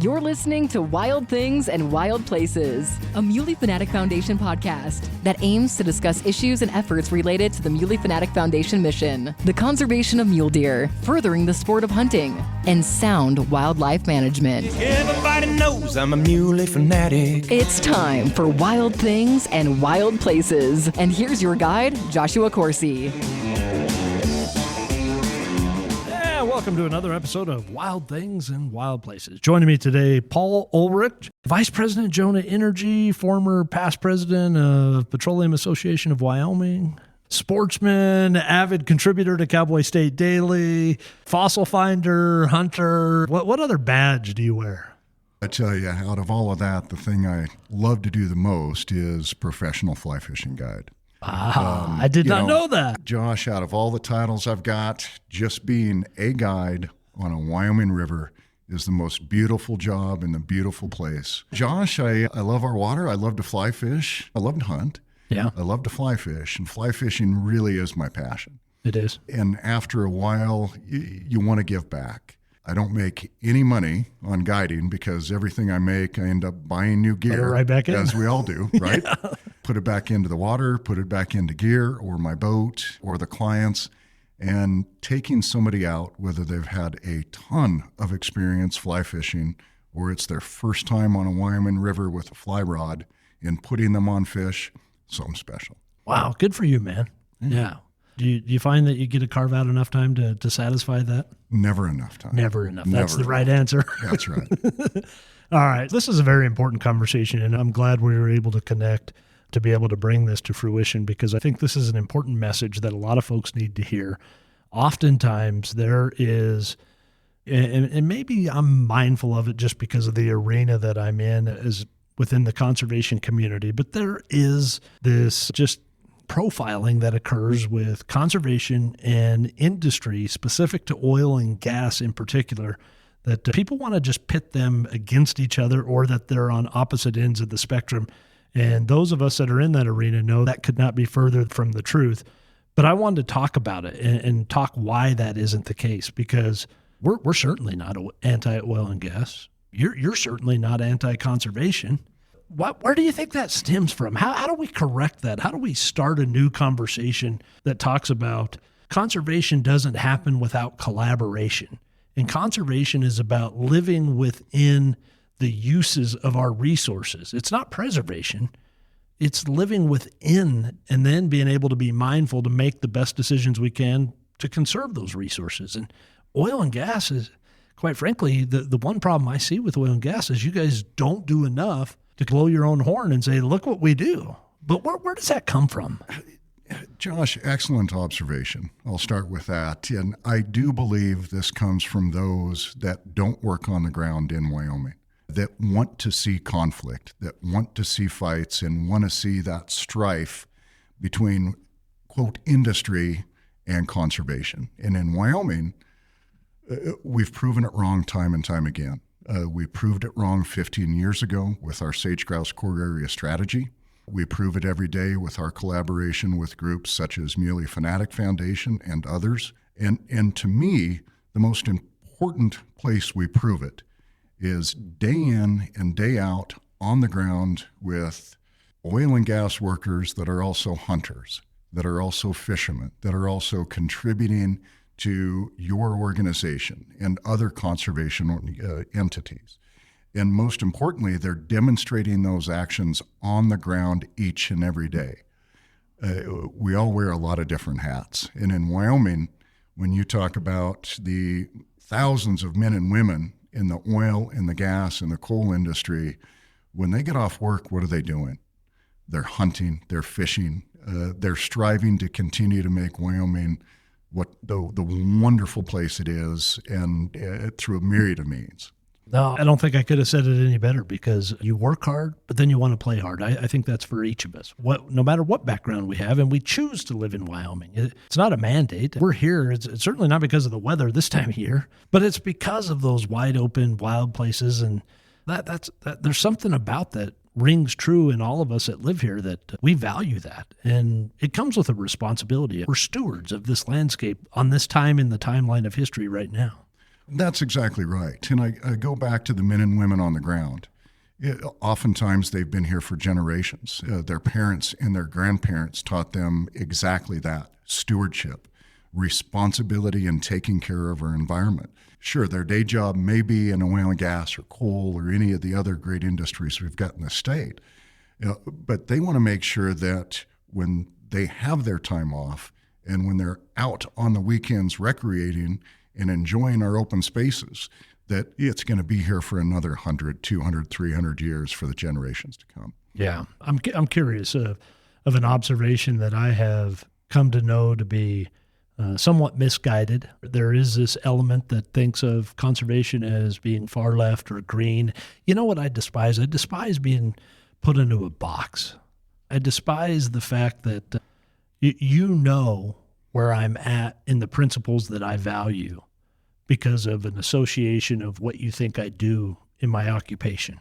You're listening to Wild Things and Wild Places, a Muley Fanatic Foundation podcast that aims to discuss issues and efforts related to the Muley Fanatic Foundation mission, the conservation of mule deer, furthering the sport of hunting, and sound wildlife management. Everybody knows I'm a Muley fanatic. It's time for Wild Things and Wild Places. And here's your guide, Joshua Corsi. Welcome to another episode of Wild Things and Wild Places. Joining me today, Paul Ulrich, Vice President, Jonah Energy, former past president of Petroleum Association of Wyoming, sportsman, avid contributor to Cowboy State Daily, fossil finder, hunter. What other badge do you wear? I tell you, out of all of that, the thing I love to do the most is professional fly fishing guide. I did not know that. Josh, out of all the titles I've got, just being a guide on a Wyoming river is the most beautiful job in the beautiful place. Josh, I love our water. I love to fly fish. I love to hunt. Yeah. I love to fly fish, and fly fishing really is my passion. It is. And after a while, you want to give back. I don't make any money on guiding because everything I make, I end up buying new gear. Put it right back in. As we all do, right? Yeah. Put it back into the water, put it back into gear or my boat or the clients, and taking somebody out, whether they've had a ton of experience fly fishing or it's their first time on a Wyoming river with a fly rod, and putting them on fish, something special. Wow, good for you, man. Yeah. Do you find that you get to carve out enough time to satisfy that? Never enough time. Never enough. Never That's the enough. right answer. That's right. All right. This is a very important conversation, and I'm glad we were able to connect to be able to bring this to fruition, because I think this is an important message that a lot of folks need to hear. Oftentimes there is, and maybe I'm mindful of it just because of the arena that I'm in as within the conservation community, but there is this just profiling that occurs with conservation and industry specific to oil and gas in particular, that people want to just pit them against each other, or that they're on opposite ends of the spectrum. And those of us that are in that arena know that could not be further from the truth. But I wanted to talk about it and talk why that isn't the case, because we're certainly not anti-oil and gas. You're certainly not anti-conservation. Where do you think that stems from? How do we correct that? How do we start a new conversation that talks about conservation doesn't happen without collaboration? And conservation is about living within the uses of our resources. It's not preservation. It's living within and then being able to be mindful to make the best decisions we can to conserve those resources. And oil and gas is, quite frankly, the one problem I see with oil and gas is you guys don't do enough to blow your own horn and say, look what we do. But where does that come from? Josh, excellent observation. I'll start with that. And I do believe this comes from those that don't work on the ground in Wyoming, that want to see conflict, that want to see fights, and want to see that strife between, quote, industry and conservation. And in Wyoming, we've proven it wrong time and time again. We proved it wrong 15 years ago with our sage-grouse core area strategy. We prove it every day with our collaboration with groups such as Muley Fanatic Foundation and others. And to me, the most important place we prove it is day in and day out on the ground with oil and gas workers that are also hunters, that are also fishermen, that are also contributing to your organization and other conservation entities. And most importantly, they're demonstrating those actions on the ground each and every day. We all wear a lot of different hats. And in Wyoming, when you talk about the thousands of men and women in the oil and the gas and the coal industry, when they get off work, what are they doing? They're hunting, they're fishing, they're striving to continue to make Wyoming what the wonderful place it is, and through a myriad of means. No, I don't think I could have said it any better, because you work hard, but then you want to play hard. I think that's for each of us, no matter what background we have, and we choose to live in Wyoming. It's not a mandate. We're here. It's certainly not because of the weather this time of year, but it's because of those wide open, wild places, and that there's something about that rings true in all of us that live here, that we value that. And it comes with a responsibility. We're stewards of this landscape on this time in the timeline of history right now. That's exactly right. And I go back to the men and women on the ground. Oftentimes they've been here for generations. Their parents and their grandparents taught them exactly that: stewardship, responsibility, and taking care of our environment. Sure, their day job may be in oil and gas or coal or any of the other great industries we've got in the state, but they want to make sure that when they have their time off and when they're out on the weekends recreating and enjoying our open spaces, that it's going to be here for another 100, 200, 300 years for the generations to come. Yeah. I'm curious of an observation that I have come to know to be somewhat misguided. There is this element that thinks of conservation as being far left or green. You know what I despise? I despise being put into a box. I despise the fact that you know where I'm at in the principles that I value because of an association of what you think I do in my occupation.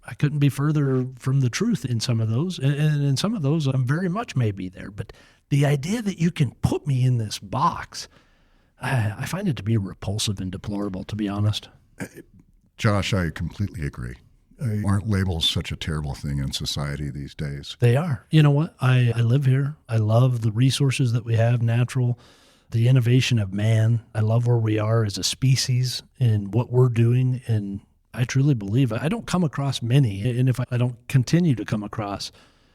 I couldn't be further from the truth in some of those, and in some of those I'm very much maybe there. But the idea that you can put me in this box, I find it to be repulsive and deplorable, to be honest. Josh, I completely agree. Aren't labels such a terrible thing in society these days? They are. You know what? I live here. I love the resources that we have, natural, the innovation of man. I love where we are as a species and what we're doing. And I truly believe I don't come across many, and if I don't continue to come across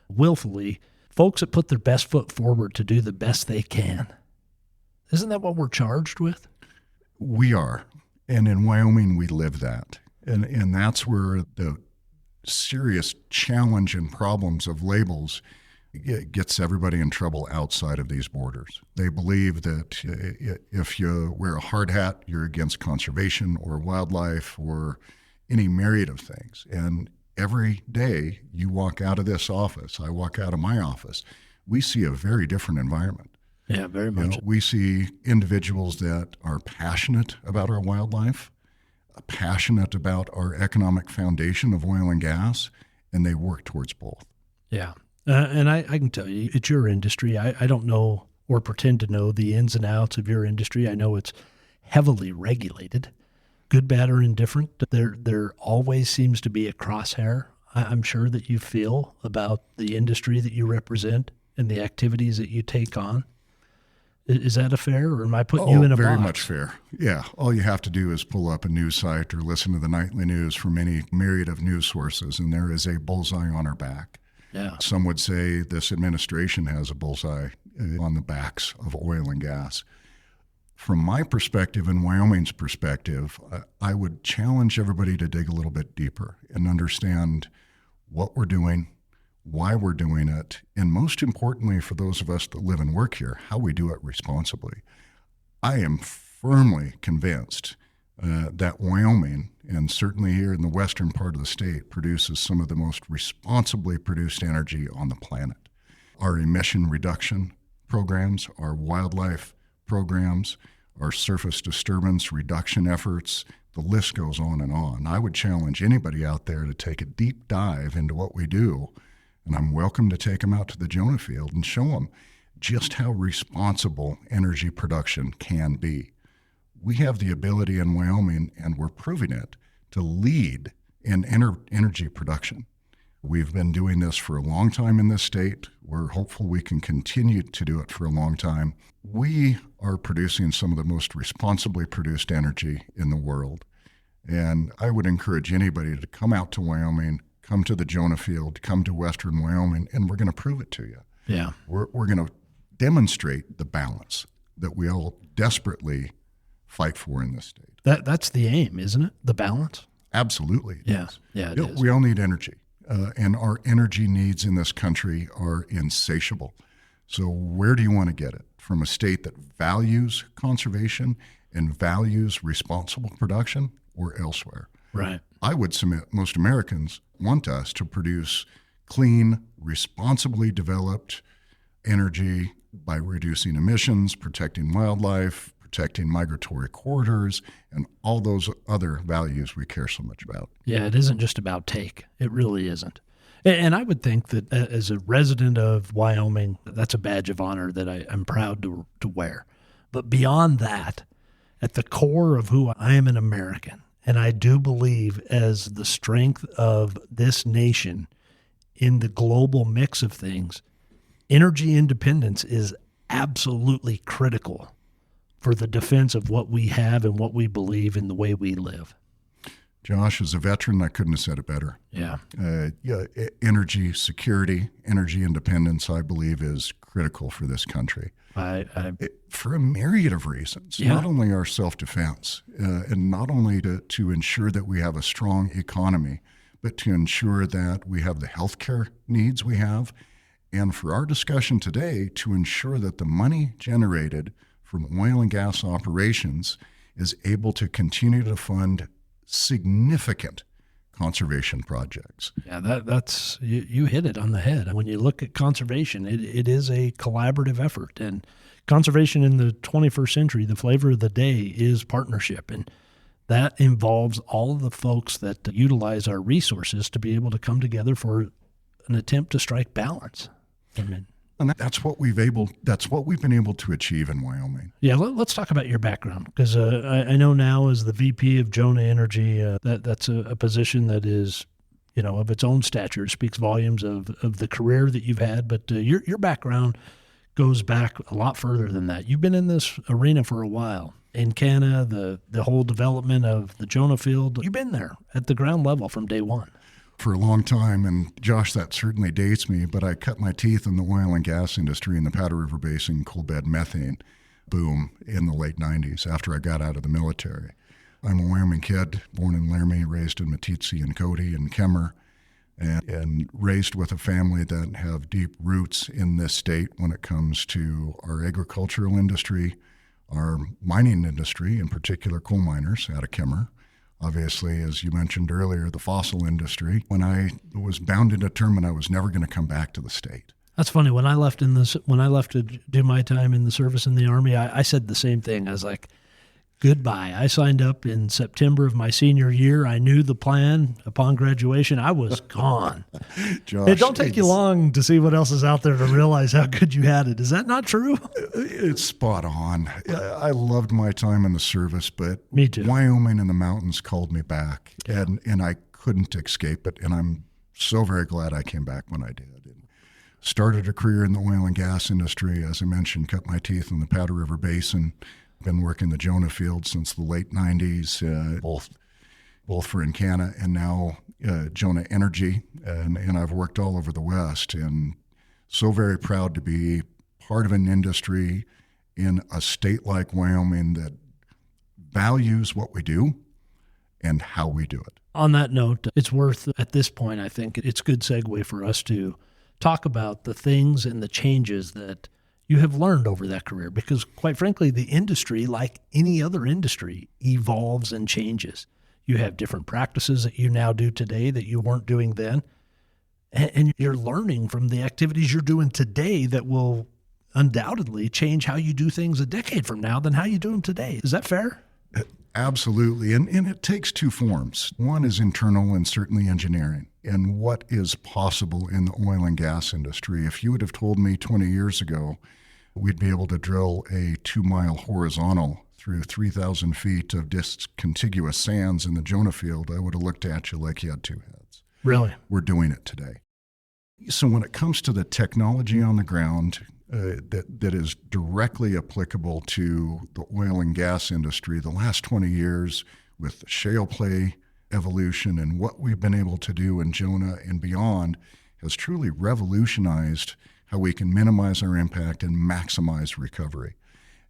willfully, folks that put their best foot forward to do the best they can. Isn't that what we're charged with? We are. And in Wyoming, we live that. And that's where the serious challenge and problems of labels gets everybody in trouble outside of these borders. They believe that if you wear a hard hat, you're against conservation or wildlife or any myriad of things. And every day you walk out of this office, I walk out of my office, we see a very different environment. Yeah, very much. We see individuals that are passionate about our wildlife, passionate about our economic foundation of oil and gas, and they work towards both. Yeah. And I can tell you, it's your industry. I don't know or pretend to know the ins and outs of your industry. I know it's heavily regulated, good, bad, or indifferent. There always seems to be a crosshair, I'm sure, that you feel about the industry that you represent and the activities that you take on. Is that a fair, or am I putting you in a very box? Much fair. Yeah. All you have to do is pull up a news site or listen to the nightly news from any myriad of news sources, and there is a bullseye on our back. Yeah. Some would say this administration has a bullseye on the backs of oil and gas. From my perspective and Wyoming's perspective, I would challenge everybody to dig a little bit deeper and understand what we're doing, why we're doing it, and most importantly, for those of us that live and work here, how we do it responsibly. I am firmly convinced that Wyoming, and certainly here in the western part of the state, produces some of the most responsibly produced energy on the planet. Our emission reduction programs, our wildlife programs, our surface disturbance reduction efforts, the list goes on and on. I would challenge anybody out there to take a deep dive into what we do, and I'm welcome to take them out to the Jonah field and show them just how responsible energy production can be. We have the ability in Wyoming, and we're proving it, to lead in energy production. We've been doing this for a long time in this state. We're hopeful we can continue to do it for a long time. We are producing some of the most responsibly produced energy in the world. And I would encourage anybody to come out to Wyoming, come to the Jonah field, come to western Wyoming, and we're going to prove it to you. Yeah. We're going to demonstrate the balance that we all desperately fight for in this state. That's the aim, isn't it? The balance? Absolutely. Yeah. Yeah, it is. We all need energy. And our energy needs in this country are insatiable. So where do you want to get it? From a state that values conservation and values responsible production, or elsewhere? Right. I would submit most Americans want us to produce clean, responsibly developed energy by reducing emissions, protecting wildlife, protecting migratory corridors, and all those other values we care so much about. Yeah, it isn't just about take. It really isn't. And I would think that as a resident of Wyoming, that's a badge of honor that I'm proud to wear. But beyond that, At the core of who I am, an American. And I do believe as the strength of this nation in the global mix of things, energy independence is absolutely critical for the defense of what we have and what we believe in the way we live. Josh, as a veteran, I couldn't have said it better. Yeah. Energy security, energy independence, I believe, is critical for this country. For a myriad of reasons, not only our self-defense, and not only to ensure that we have a strong economy, but to ensure that we have the healthcare needs we have, and for our discussion today, to ensure that the money generated from oil and gas operations is able to continue to fund significant conservation projects. Yeah, that's you hit it on the head. When you look at conservation, it is a collaborative effort. And conservation in the 21st century, the flavor of the day is partnership. And that involves all of the folks that utilize our resources to be able to come together for an attempt to strike balance. And that's what we've been able to achieve in Wyoming. Yeah, let's talk about your background, because I know now as the VP of Jonah Energy, that's a position that is, of its own stature. It speaks volumes of the career that you've had, but your background goes back a lot further than that. You've been in this arena for a while. In Canada, the whole development of the Jonah field, you've been there at the ground level from day one. For a long time, and Josh, that certainly dates me, but I cut my teeth in the oil and gas industry in the Powder River Basin coal bed methane boom in the late 90s after I got out of the military. I'm a Wyoming kid, born in Laramie, raised in Meeteetse and Cody and Kemmer, and raised with a family that have deep roots in this state when it comes to our agricultural industry, our mining industry, in particular coal miners out of Kemmer. Obviously, as you mentioned earlier, the fossil industry. When I was bound and determined I was never going to come back to the state. That's funny. When I left to do my time in the service in the Army, I said the same thing. I was like, goodbye. I signed up in September of my senior year. I knew the plan. Upon graduation, I was gone. Josh, it don't take you long to see what else is out there to realize how good you had it. Is that not true? It's spot on. I loved my time in the service, but me too. Wyoming and the mountains called me back, and I couldn't escape it. And I'm so very glad I came back when I did. Started a career in the oil and gas industry. As I mentioned, cut my teeth in the Powder River Basin. Been working the Jonah field since the late 90s, both for Encana and now Jonah Energy. And I've worked all over the West, and so very proud to be part of an industry in a state like Wyoming that values what we do and how we do it. On that note, it's worth, at this point, I think it's a good segue for us to talk about the things and the changes that you have learned over that career, because quite frankly, the industry, like any other industry, evolves and changes. You have different practices that you now do today that you weren't doing then. And you're learning from the activities you're doing today that will undoubtedly change how you do things a decade from now than how you do them today. Is that fair? Absolutely. And it takes two forms. One is internal and certainly engineering, and what is possible in the oil and gas industry. If you would have told me 20 years ago we'd be able to drill a 2-mile horizontal through 3,000 feet of discontiguous sands in the Jonah field, I would have looked at you like you had two heads. Really? We're doing it today. So when it comes to the technology on the ground that is directly applicable to the oil and gas industry, the last 20 years with the shale play evolution and what we've been able to do in Jonah and beyond has truly revolutionized how we can minimize our impact and maximize recovery.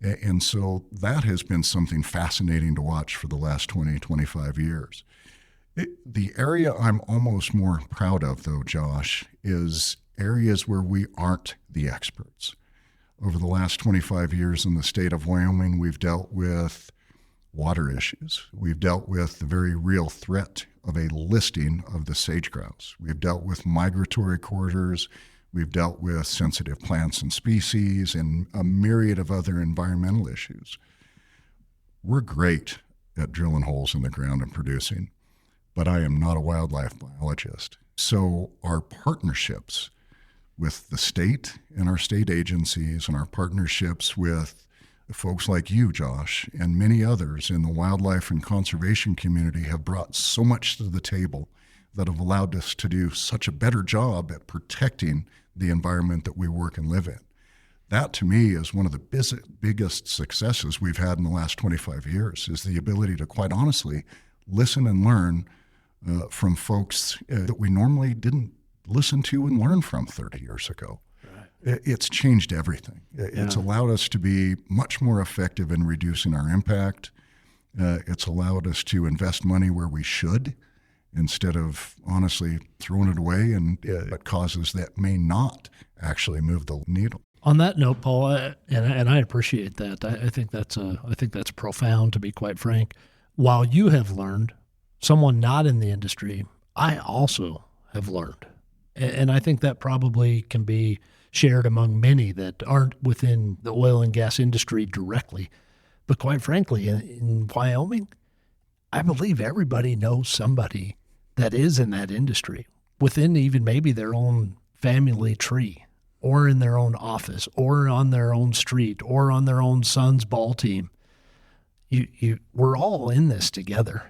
And so that has been something fascinating to watch for the last 20, 25 years. The area I'm almost more proud of, though, Josh, is areas where we aren't the experts. Over the last 25 years in the state of Wyoming, we've dealt with water issues. We've dealt with the very real threat of a listing of the sage grouse. We've dealt with migratory corridors. We've dealt with sensitive plants and species and a myriad of other environmental issues. We're great at drilling holes in the ground and producing, but I am not a wildlife biologist. So our partnerships with the state and our state agencies and our partnerships with Folks like you, Josh, and many others in the wildlife and conservation community have brought so much to the table that have allowed us to do such a better job at protecting the environment that we work and live in. That, to me, is one of the biggest successes we've had in the last 25 years, is the ability to, quite honestly, listen and learn from folks that we normally didn't listen to and learn from 30 years ago. It's changed everything. It's allowed us to be much more effective in reducing our impact. It's allowed us to invest money where we should instead of honestly throwing it away and causes that may not actually move the needle. On that note, Paul, and I appreciate that. I think that's profound, to be quite frank. While you have learned, someone not in the industry, I also have learned. And I think that probably can be shared among many that aren't within the oil and gas industry directly. But quite frankly, in Wyoming, I believe everybody knows somebody that is in that industry, within even maybe their own family tree, or in their own office, or on their own street, or on their own son's ball team. We're all in this together.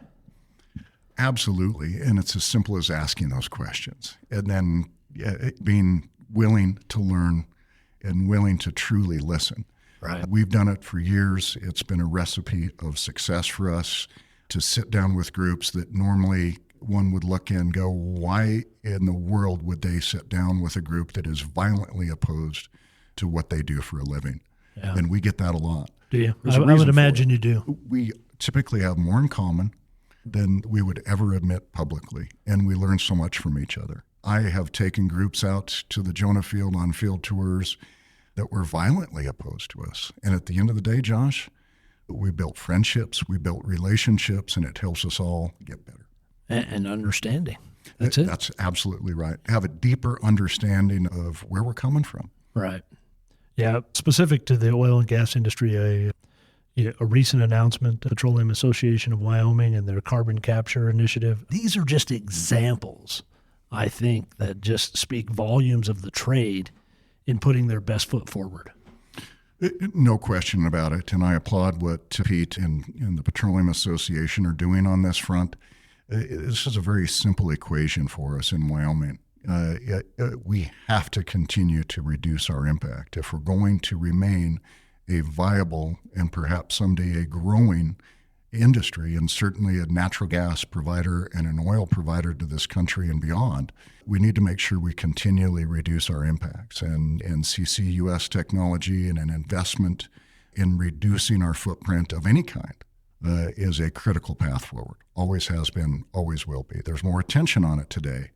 Absolutely. And it's as simple as asking those questions and then being willing to learn and willing to truly listen. Right. We've done it for years. It's been a recipe of success for us to sit down with groups that normally one would look and go, why in the world would they sit down with a group that is violently opposed to what they do for a living? Yeah. And we get that a lot. Do you? I would imagine you do. We typically have more in common than we would ever admit publicly, and we learn so much from each other. I have taken groups out to the Jonah field on field tours that were violently opposed to us. And at the end of the day, Josh, we built friendships, we built relationships, and it helps us all get better. And understanding. That's it. That's absolutely right. Have a deeper understanding of where we're coming from. Right. Yeah. Specific to the oil and gas industry, a recent announcement, Petroleum Association of Wyoming and their carbon capture initiative. These are just examples, I think, that just speak volumes of the trade in putting their best foot forward. No question about it. And I applaud what Pete and the Petroleum Association are doing on this front. This is a very simple equation for us in Wyoming. We have to continue to reduce our impact. If we're going to remain a viable and perhaps someday a growing industry, and certainly a natural gas provider and an oil provider to this country and beyond, we need to make sure we continually reduce our impacts. And CCUS technology and an investment in reducing our footprint of any kind is a critical path forward. Always has been, always will be. There's more attention on it today.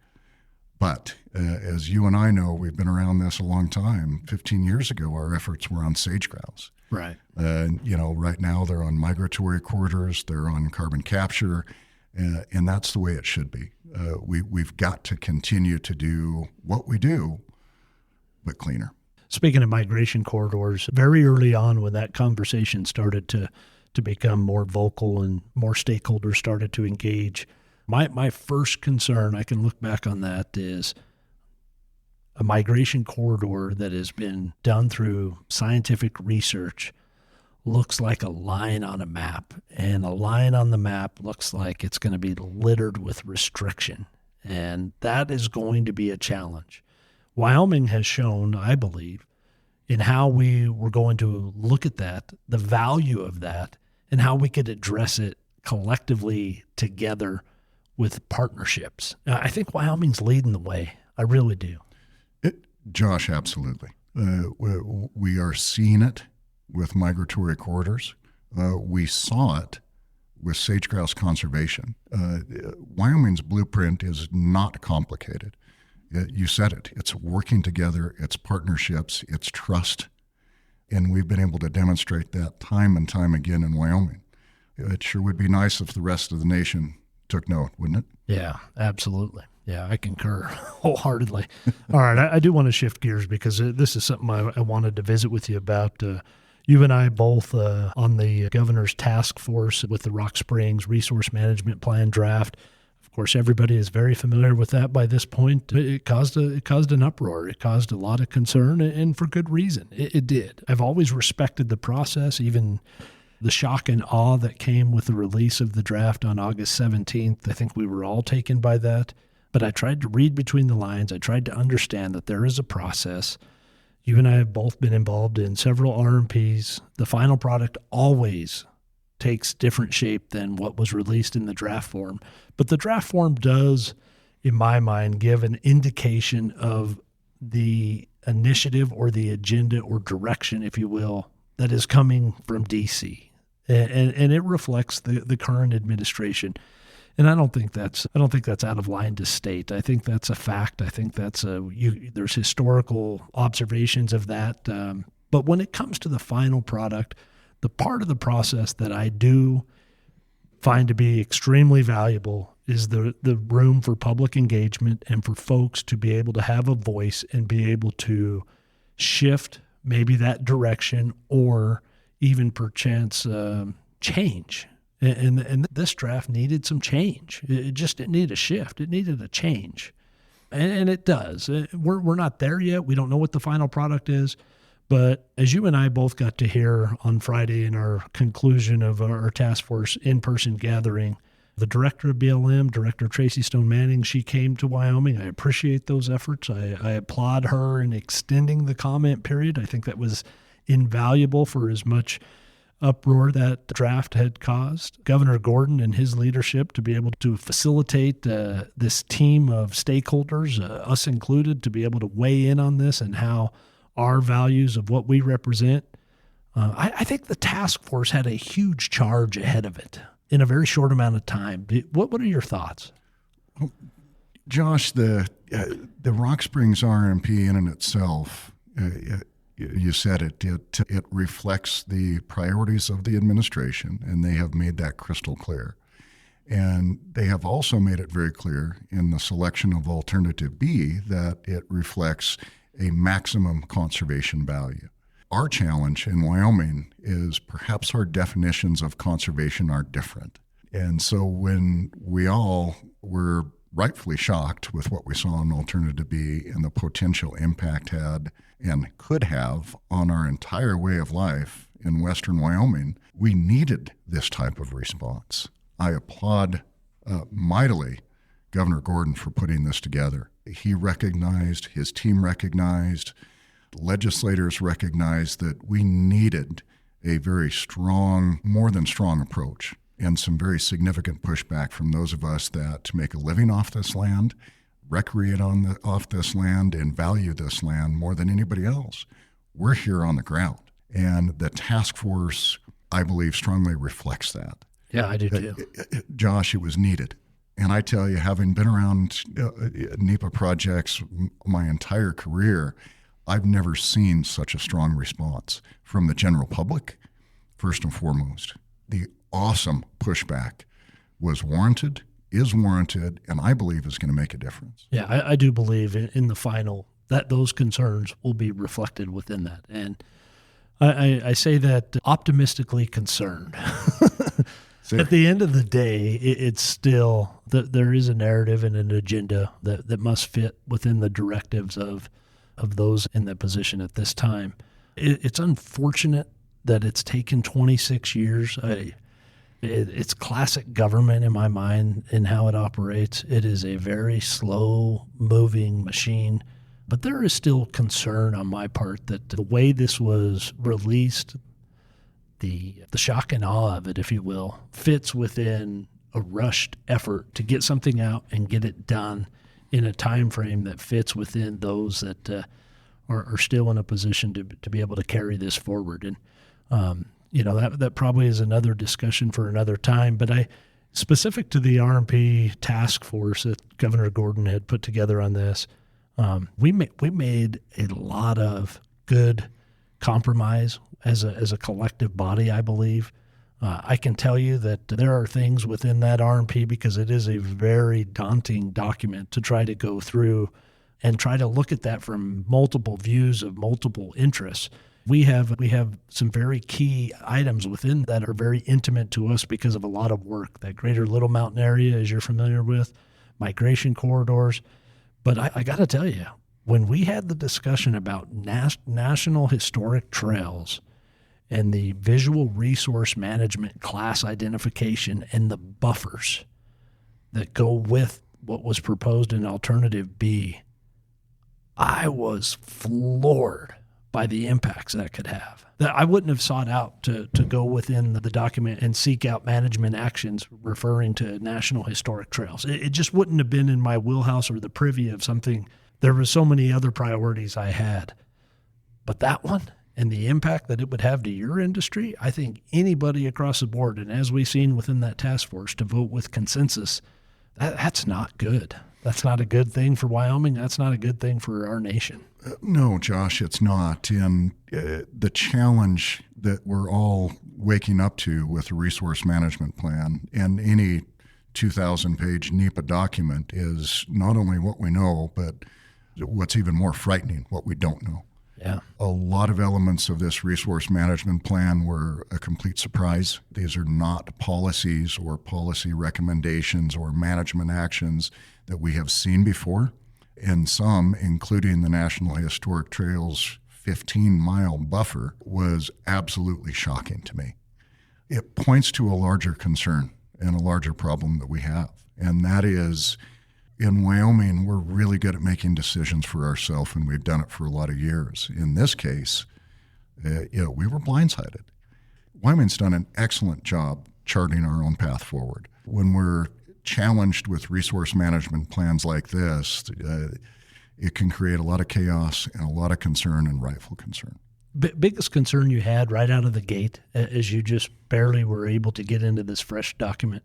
But as you and I know, we've been around this a long time. 15 years ago, our efforts were on sage grouse. Right. Right now they're on migratory corridors, they're on carbon capture, and that's the way it should be. We've got to continue to do what we do, but cleaner. Speaking of migration corridors, very early on when that conversation started to become more vocal and more stakeholders started to engage, my first concern, I can look back on that, is a migration corridor that has been done through scientific research looks like a line on a map, and a line on the map looks like it's going to be littered with restriction, and that is going to be a challenge. Wyoming has shown, I believe, in how we were going to look at that, the value of that, and how we could address it collectively together with partnerships. I think Wyoming's leading the way. I really do. Josh, absolutely. We are seeing it with migratory corridors. We saw it with sage grouse conservation. Wyoming's blueprint is not complicated. You said it. It's working together. It's partnerships. It's trust. And we've been able to demonstrate that time and time again in Wyoming. It sure would be nice if the rest of the nation took note, wouldn't it? Yeah, absolutely. Yeah, I concur wholeheartedly. All right, I do want to shift gears because this is something I wanted to visit with you about. You and I both on the governor's task force with the Rock Springs Resource Management Plan draft. Of course, everybody is very familiar with that by this point. It caused an uproar. It caused a lot of concern, and for good reason. It did. I've always respected the process, even the shock and awe that came with the release of the draft on August 17th. I think we were all taken by that. But I tried to read between the lines. I tried to understand that there is a process. You and I have both been involved in several RMPs. The final product always takes different shape than what was released in the draft form. But the draft form does, in my mind, give an indication of the initiative or the agenda or direction, if you will, that is coming from DC. And it reflects the current administration. And I don't think that's out of line to state. I think that's a fact. I think there's historical observations of that. But when it comes to the final product, the part of the process that I do find to be extremely valuable is the room for public engagement and for folks to be able to have a voice and be able to shift maybe that direction or even perchance change. And this draft needed some change. It needed a shift. It needed a change. And it does. We're not there yet. We don't know what the final product is. But as you and I both got to hear on Friday in our conclusion of our task force in-person gathering, the director of BLM, Director Tracy Stone Manning, she came to Wyoming. I appreciate those efforts. I applaud her in extending the comment period. I think that was invaluable for as much uproar that draft had caused. Governor Gordon and his leadership to be able to facilitate this team of stakeholders, us included, to be able to weigh in on this and how our values of what we represent. I think the task force had a huge charge ahead of it in a very short amount of time. What are your thoughts? Josh, the Rock Springs RMP in and itself, you said it reflects the priorities of the administration, and they have made that crystal clear. And they have also made it very clear in the selection of Alternative B that it reflects a maximum conservation value. Our challenge in Wyoming is perhaps our definitions of conservation are different. And so when we all were rightfully shocked with what we saw in Alternative B and the potential impact had and could have on our entire way of life in Western Wyoming, we needed this type of response. I applaud mightily Governor Gordon for putting this together. He recognized, his team recognized, legislators recognized that we needed a very strong, more than strong approach and some very significant pushback from those of us that make a living off this land, recreate off this land, and value this land more than anybody else. We're here on the ground. And the task force, I believe, strongly reflects that. Yeah, I do too. Josh, it was needed. And I tell you, having been around NEPA projects my entire career, I've never seen such a strong response from the general public, first and foremost. The awesome pushback was warranted, is warranted, and I believe is going to make a difference. Yeah, I do believe in the final that those concerns will be reflected within that. And I say that optimistically concerned. At the end of the day, it's still that there is a narrative and an agenda that must fit within the directives of those in that position at this time. It's unfortunate that it's taken 26 years. It's classic government in my mind in how it operates. It is a very slow-moving machine, but there is still concern on my part that the way this was released, the shock and awe of it, if you will, fits within a rushed effort to get something out and get it done in a time frame that fits within those that are still in a position to be able to carry this forward. And that probably is another discussion for another time. But specific to the RMP task force that Governor Gordon had put together on this, we made a lot of good compromise as a collective body, I believe. I can tell you that there are things within that RMP, because it is a very daunting document to try to go through and try to look at that from multiple views of multiple interests. We have some very key items within that are very intimate to us because of a lot of work. That greater Little Mountain area, as you're familiar with, migration corridors. But I got to tell you, when we had the discussion about national historic trails and the visual resource management class identification and the buffers that go with what was proposed in Alternative B, I was floored by the impacts that could have. That I wouldn't have sought out to go within the document and seek out management actions referring to national historic trails. It just wouldn't have been in my wheelhouse or the privy of something. There were so many other priorities I had. But that one and the impact that it would have to your industry, I think anybody across the board, and as we've seen within that task force, to vote with consensus, that's not good. That's not a good thing for Wyoming. That's not a good thing for our nation. No, Josh, it's not. And the challenge that we're all waking up to with the resource management plan and any 2,000-page NEPA document is not only what we know, but what's even more frightening, what we don't know. Yeah. A lot of elements of this resource management plan were a complete surprise. These are not policies or policy recommendations or management actions that we have seen before. And some, including the National Historic Trails 15-mile buffer, was absolutely shocking to me. It points to a larger concern and a larger problem that we have. And that is, in Wyoming, we're really good at making decisions for ourselves, and we've done it for a lot of years. In this case, we were blindsided. Wyoming's done an excellent job charting our own path forward. When we're challenged with resource management plans like this, it can create a lot of chaos and a lot of concern, and rightful concern. Biggest concern you had right out of the gate as you just barely were able to get into this fresh document?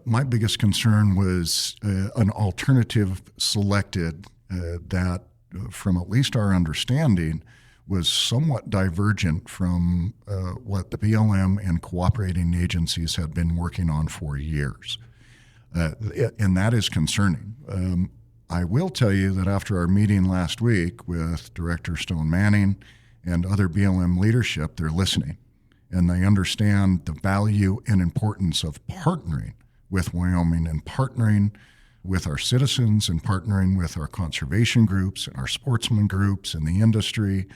My biggest concern was an alternative selected that, from at least our understanding, was somewhat divergent from what the BLM and cooperating agencies had been working on for years. And that is concerning. I will tell you that after our meeting last week with Director Stone Manning and other BLM leadership, they're listening, and they understand the value and importance of partnering with Wyoming and partnering with our citizens and partnering with our conservation groups and our sportsman groups and the industry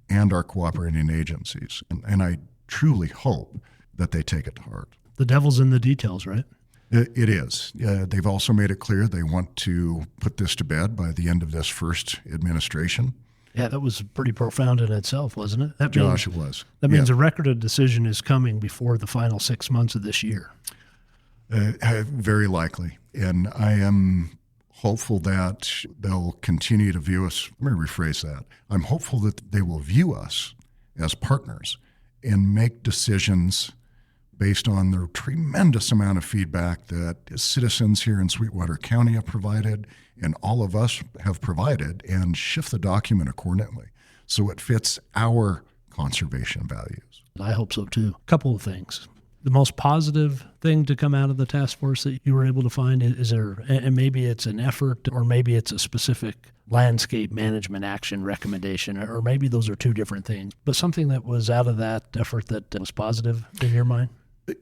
and our cooperating agencies. And I truly hope that they take it to heart. The devil's in the details, right? It is. They've also made it clear they want to put this to bed by the end of this first administration. Yeah, that was pretty profound in itself, wasn't it? Josh, it was. That means a record of decision is coming before the final 6 months of this year. Very likely. And I am hopeful that they'll continue to view us. Let me rephrase that. I'm hopeful that they will view us as partners and make decisions based on the tremendous amount of feedback that citizens here in Sweetwater County have provided and all of us have provided, and shift the document accordingly so it fits our conservation values. I hope so too. A couple of things. The most positive thing to come out of the task force that you were able to find, is there, and maybe it's an effort or maybe it's a specific landscape management action recommendation, or maybe those are two different things, but something that was out of that effort that was positive in your mind?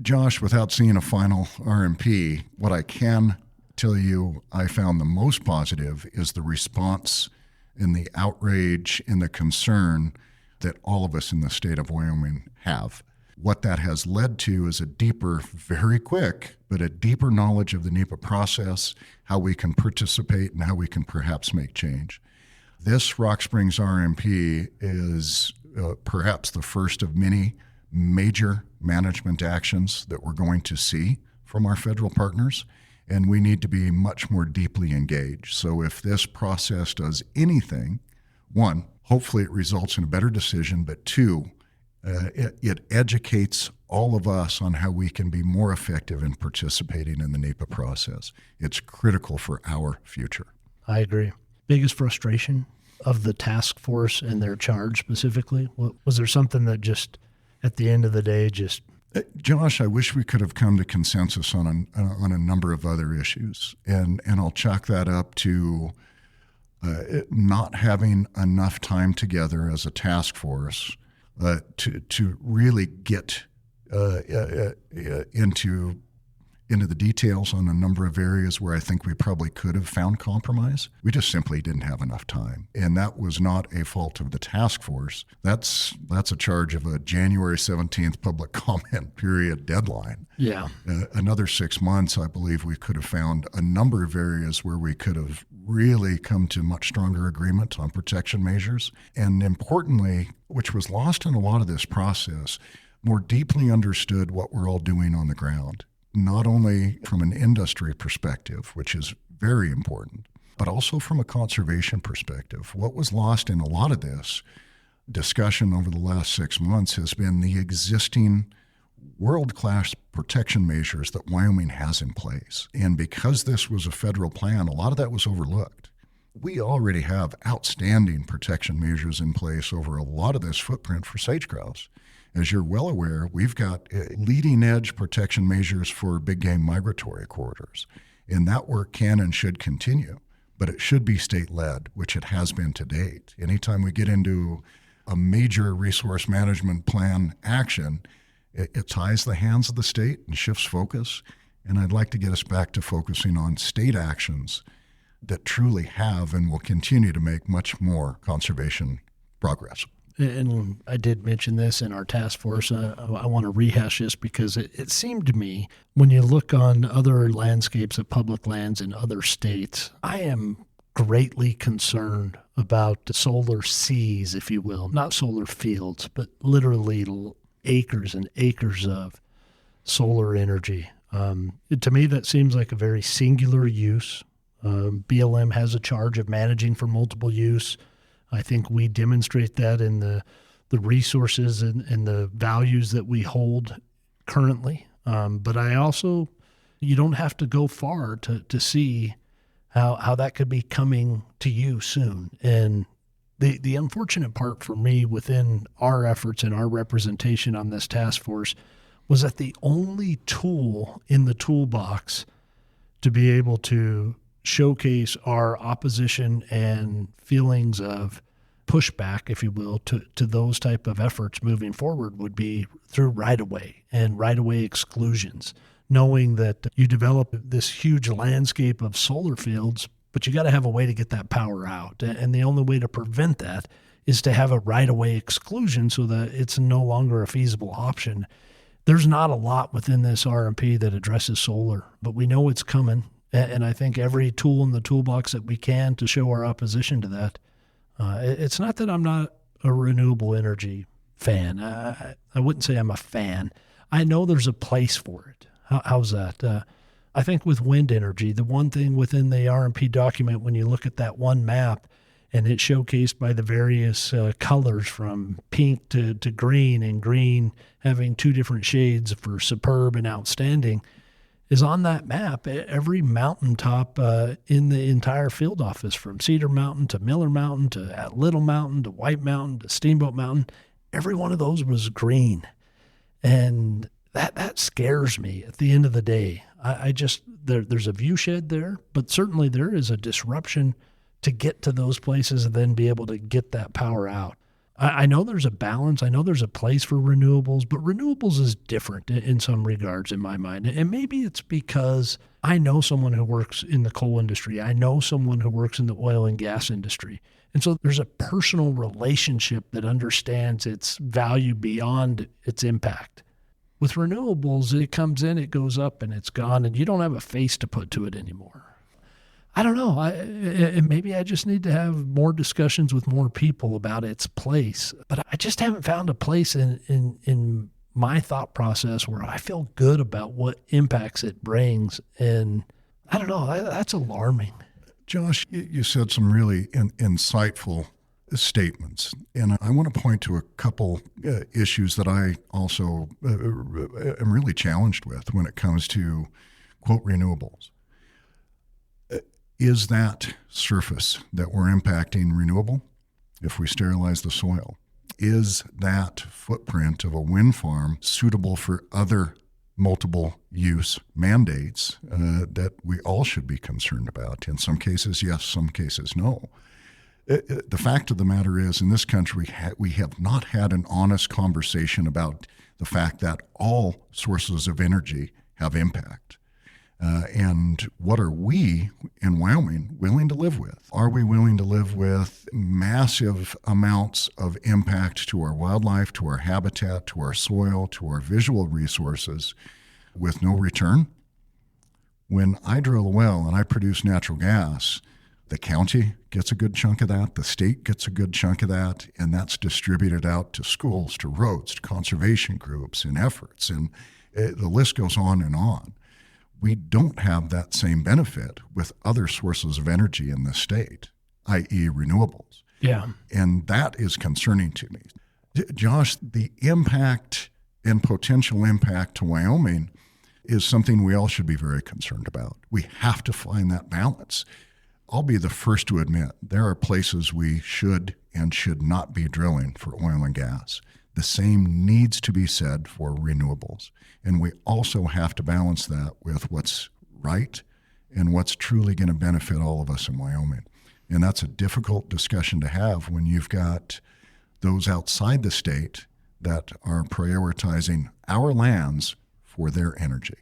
Josh, without seeing a final RMP, what I can tell you I found the most positive is the response and the outrage and the concern that all of us in the state of Wyoming have. What that has led to is a deeper, very quick, but a deeper knowledge of the NEPA process, how we can participate, and how we can perhaps make change. This Rock Springs RMP is perhaps the first of many major management actions that we're going to see from our federal partners, and we need to be much more deeply engaged. So if this process does anything, one, hopefully it results in a better decision, but two, it educates all of us on how we can be more effective in participating in the NEPA process. It's critical for our future. I agree. Biggest frustration of the task force and their charge specifically? Was there something that just, at the end of the day, just... Josh, I wish we could have come to consensus on a number of other issues. And I'll chalk that up to not having enough time together as a task force to really get into the details on a number of areas where I think we probably could have found compromise. We just simply didn't have enough time. And that was not a fault of the task force. That's a charge of a January 17th public comment period deadline. Yeah. Another 6 months, I believe we could have found a number of areas where we could have really come to much stronger agreement on protection measures. And importantly, which was lost in a lot of this process, more deeply understood what we're all doing on the ground. Not only from an industry perspective, which is very important, but also from a conservation perspective. What was lost in a lot of this discussion over the last 6 months has been the existing world-class protection measures that Wyoming has in place. And because this was a federal plan, a lot of that was overlooked. We already have outstanding protection measures in place over a lot of this footprint for sage-grouse. As you're well aware, we've got leading-edge protection measures for big game migratory corridors, and that work can and should continue, but it should be state-led, which it has been to date. Anytime we get into a major resource management plan action, it ties the hands of the state and shifts focus, and I'd like to get us back to focusing on state actions that truly have and will continue to make much more conservation progress. And I did mention this in our task force. I want to rehash this because it seemed to me when you look on other landscapes of public lands in other states, I am greatly concerned about the solar seas, if you will, not solar fields, but literally acres and acres of solar energy. To me, that seems like a very singular use. BLM has a charge of managing for multiple use. I think we demonstrate that in the resources and the values that we hold currently. But I also, you don't have to go far to see how that could be coming to you soon. And the unfortunate part for me within our efforts and our representation on this task force was that the only tool in the toolbox to be able to showcase our opposition and feelings of pushback, if you will, to those type of efforts moving forward would be through right-of-way and right-of-way exclusions, knowing that you develop this huge landscape of solar fields, but you got to have a way to get that power out. And the only way to prevent that is to have a right-of-way exclusion so that it's no longer a feasible option. There's not a lot within this RMP that addresses solar, but we know it's coming. And I think every tool in the toolbox that we can to show our opposition to that. It's not that I'm not a renewable energy fan. I wouldn't say I'm a fan. I know there's a place for it. How's that? I think with wind energy, the one thing within the RMP document, when you look at that one map and it's showcased by the various colors from pink to green, and green having two different shades for superb and outstanding, is on that map. Every mountaintop in the entire field office, from Cedar Mountain to Miller Mountain to Little Mountain to White Mountain to Steamboat Mountain, every one of those was green. And that scares me at the end of the day. I just, there's a view shed there, but certainly there is a disruption to get to those places and then be able to get that power out. I know there's a balance. I know there's a place for renewables, but renewables is different in some regards in my mind. And maybe it's because I know someone who works in the coal industry. I know someone who works in the oil and gas industry. And so there's a personal relationship that understands its value beyond its impact. With renewables, it comes in, it goes up, and it's gone, and you don't have a face to put to it anymore. I don't know. Maybe I just need to have more discussions with more people about its place. But I just haven't found a place in my thought process where I feel good about what impacts it brings. And I don't know. That's alarming. Josh, you said some really insightful statements. And I want to point to a couple issues that I also am really challenged with when it comes to, quote, renewables. Is that surface that we're impacting renewable if we sterilize the soil? Is that footprint of a wind farm suitable for other multiple use mandates that we all should be concerned about? In some cases, yes, some cases, no. The fact of the matter is, in this country, we have not had an honest conversation about the fact that all sources of energy have impact. And what are we in Wyoming willing to live with? Are we willing to live with massive amounts of impact to our wildlife, to our habitat, to our soil, to our visual resources with no return? When I drill a well and I produce natural gas, the county gets a good chunk of that, the state gets a good chunk of that, and that's distributed out to schools, to roads, to conservation groups and efforts, and the list goes on and on. We don't have that same benefit with other sources of energy in the state, i.e. renewables. Yeah. And that is concerning to me. Josh, the impact and potential impact to Wyoming is something we all should be very concerned about. We have to find that balance. I'll be the first to admit there are places we should and should not be drilling for oil and gas. The same needs to be said for renewables. And we also have to balance that with what's right and what's truly going to benefit all of us in Wyoming. And that's a difficult discussion to have when you've got those outside the state that are prioritizing our lands for their energy.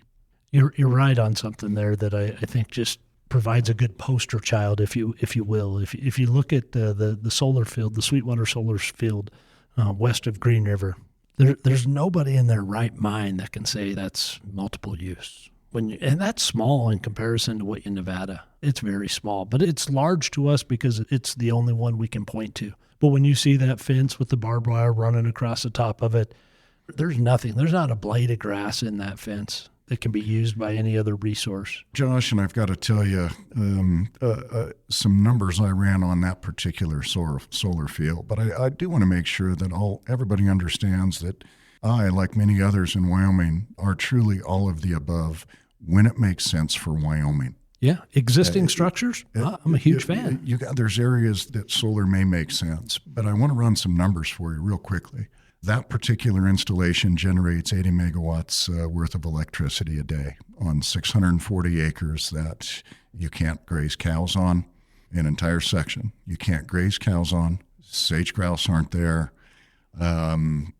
You're right on something there that I think just provides a good poster child, if you will. If you look at the solar field, the Sweetwater solar field west of Green River, there's nobody in their right mind that can say that's multiple use. And that's small in comparison to what in Nevada. It's very small, but it's large to us because it's the only one we can point to. But when you see that fence with the barbed wire running across the top of it, there's nothing. There's not a blade of grass in that fence that can be used by any other resource. Josh, and I've got to tell you some numbers I ran on that particular solar field, but I do want to make sure that everybody understands that I, like many others in Wyoming, are truly all of the above when it makes sense for Wyoming. Yeah, existing structures, I'm a huge fan. There's areas that solar may make sense, but I want to run some numbers for you real quickly. That particular installation generates 80 megawatts worth of electricity a day on 640 acres that you can't graze cows on, an entire section. You can't graze cows on. Sage grouse aren't there. You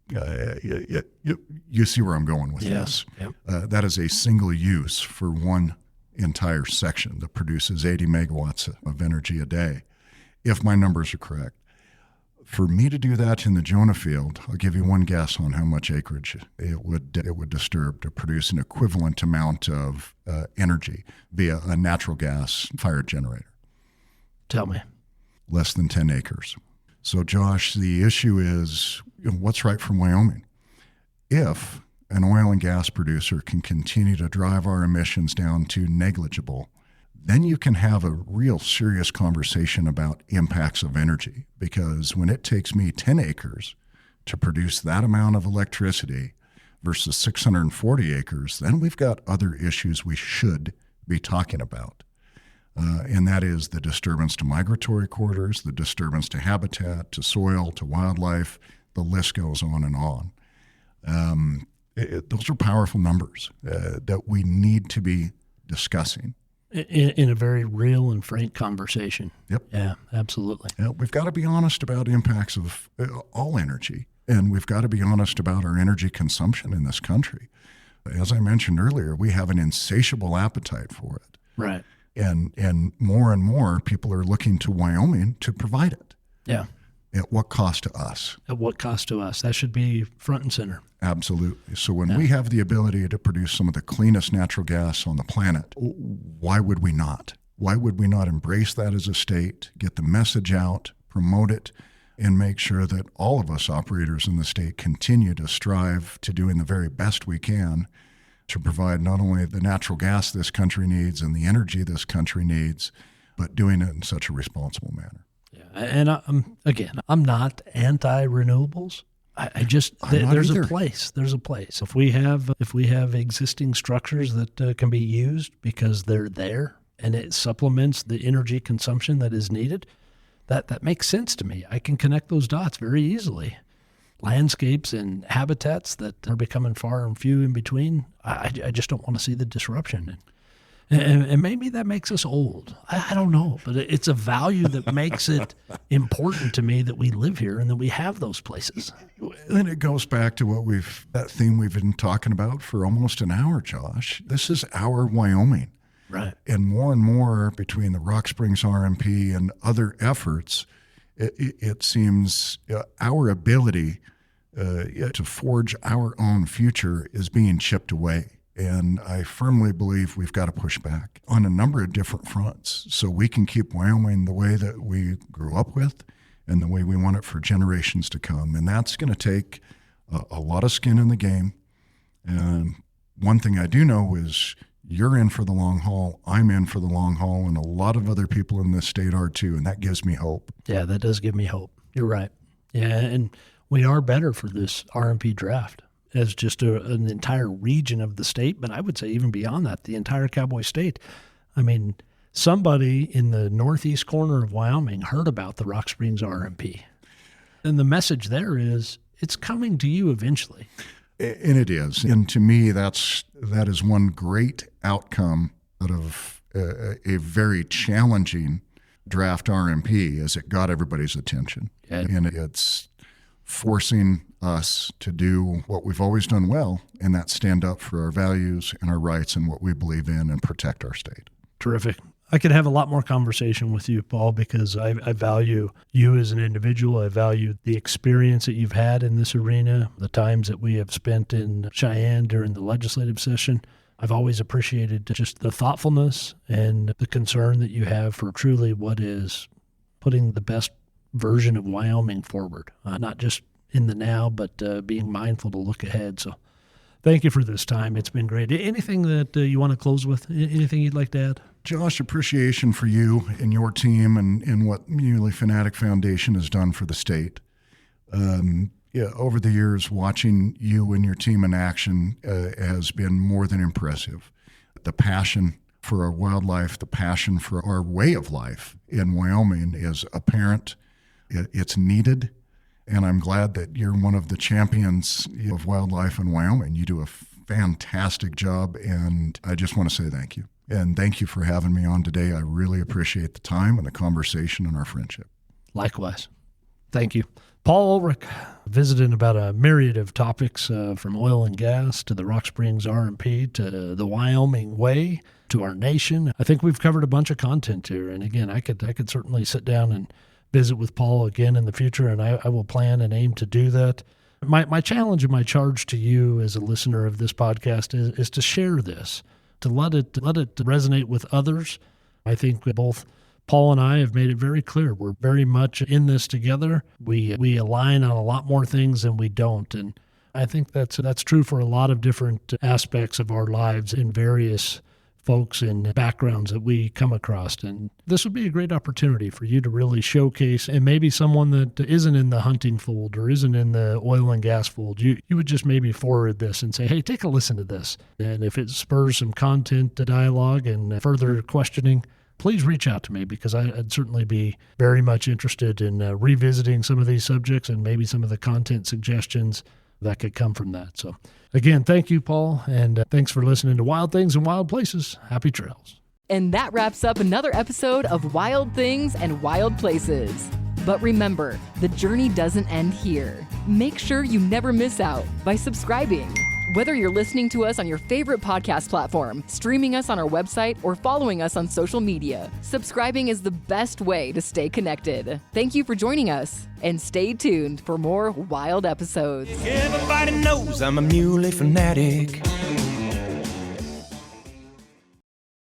see where I'm going with this. Yep. That is a single use for one entire section that produces 80 megawatts of energy a day, if my numbers are correct. For me to do that in the Jonah field, I'll give you one guess on how much acreage it would disturb to produce an equivalent amount of energy via a natural gas fired generator. Tell me. Less than 10 acres. So, Josh, the issue is, what's right for Wyoming? If an oil and gas producer can continue to drive our emissions down to negligible, then you can have a real serious conversation about impacts of energy. Because when it takes me 10 acres to produce that amount of electricity versus 640 acres, then we've got other issues we should be talking about. And that is the disturbance to migratory corridors, the disturbance to habitat, to soil, to wildlife. The list goes on and on. Those are powerful numbers that we need to be discussing. In a very real and frank conversation. Yep. Yeah, absolutely. Yeah, we've got to be honest about impacts of all energy, and we've got to be honest about our energy consumption in this country. As I mentioned earlier, we have an insatiable appetite for it. Right. And more people are looking to Wyoming to provide it. Yeah. At what cost to us? At what cost to us? That should be front and center. Absolutely. So when we have the ability to produce some of the cleanest natural gas on the planet, why would we not? Why would we not embrace that as a state, get the message out, promote it, and make sure that all of us operators in the state continue to strive to doing the very best we can to provide not only the natural gas this country needs and the energy this country needs, but doing it in such a responsible manner. Yeah, and I'm not anti-renewables. There's a place. There's a place. If we have existing structures that can be used because they're there and it supplements the energy consumption that is needed, that makes sense to me. I can connect those dots very easily. Landscapes and habitats that are becoming far and few in between. I just don't want to see the disruption. And maybe that makes us old. I don't know, but it's a value that makes it important to me that we live here and that we have those places. Then it goes back to that theme we've been talking about for almost an hour, Josh. This is our Wyoming. Right. And more between the Rock Springs RMP and other efforts, it seems our ability to forge our own future is being chipped away. And I firmly believe we've got to push back on a number of different fronts so we can keep Wyoming the way that we grew up with and the way we want it for generations to come. And that's going to take a lot of skin in the game. And one thing I do know is you're in for the long haul, I'm in for the long haul, and a lot of other people in this state are too, and that gives me hope. Yeah, that does give me hope. You're right. Yeah, and we are better for this RMP draft as just an entire region of the state, but I would say even beyond that, the entire Cowboy State. I mean, somebody in the northeast corner of Wyoming heard about the Rock Springs RMP. And the message there is, it's coming to you eventually. And it is. And to me, that is one great outcome out of a very challenging draft RMP, as it got everybody's attention. Yeah. And it's forcing us to do what we've always done well, and that's stand up for our values and our rights and what we believe in and protect our state. Terrific. I could have a lot more conversation with you, Paul, because I value you as an individual. I value the experience that you've had in this arena, the times that we have spent in Cheyenne during the legislative session. I've always appreciated just the thoughtfulness and the concern that you have for truly what is putting the best version of Wyoming forward, not just in the now, but being mindful to look ahead. So thank you for this time. It's been great. Anything that you want to close with? Anything you'd like to add? Josh, appreciation for you and your team and what Muley Fanatic Foundation has done for the state. Over the years, watching you and your team in action has been more than impressive. The passion for our wildlife, the passion for our way of life in Wyoming is apparent. It's needed, and I'm glad that you're one of the champions of wildlife in Wyoming. You do a fantastic job, and I just want to say thank you. And thank you for having me on today. I really appreciate the time and the conversation and our friendship. Likewise. Thank you. Paul Ulrich visited about a myriad of topics from oil and gas to the Rock Springs RMP to the Wyoming Way to our nation. I think we've covered a bunch of content here. And again, I could certainly sit down and visit with Paul again in the future, and I will plan and aim to do that. My challenge and my charge to you as a listener of this podcast is to share this, to let it resonate with others. I think both Paul and I have made it very clear we're very much in this together. We align on a lot more things than we don't, and I think that's true for a lot of different aspects of our lives in various folks and backgrounds that we come across. And this would be a great opportunity for you to really showcase, and maybe someone that isn't in the hunting fold or isn't in the oil and gas fold, you would just maybe forward this and say, hey, take a listen to this. And if it spurs some content dialogue and further questioning, please reach out to me, because I'd certainly be very much interested in revisiting some of these subjects and maybe some of the content suggestions that could come from that. So again, thank you, Paul, and thanks for listening to Wild Things and Wild Places. Happy trails. And that wraps up another episode of Wild Things and Wild Places. But remember, the journey doesn't end here. Make sure you never miss out by subscribing. Whether you're listening to us on your favorite podcast platform, streaming us on our website, or following us on social media, subscribing is the best way to stay connected. Thank you for joining us, and stay tuned for more wild episodes. Everybody knows I'm a muley fanatic.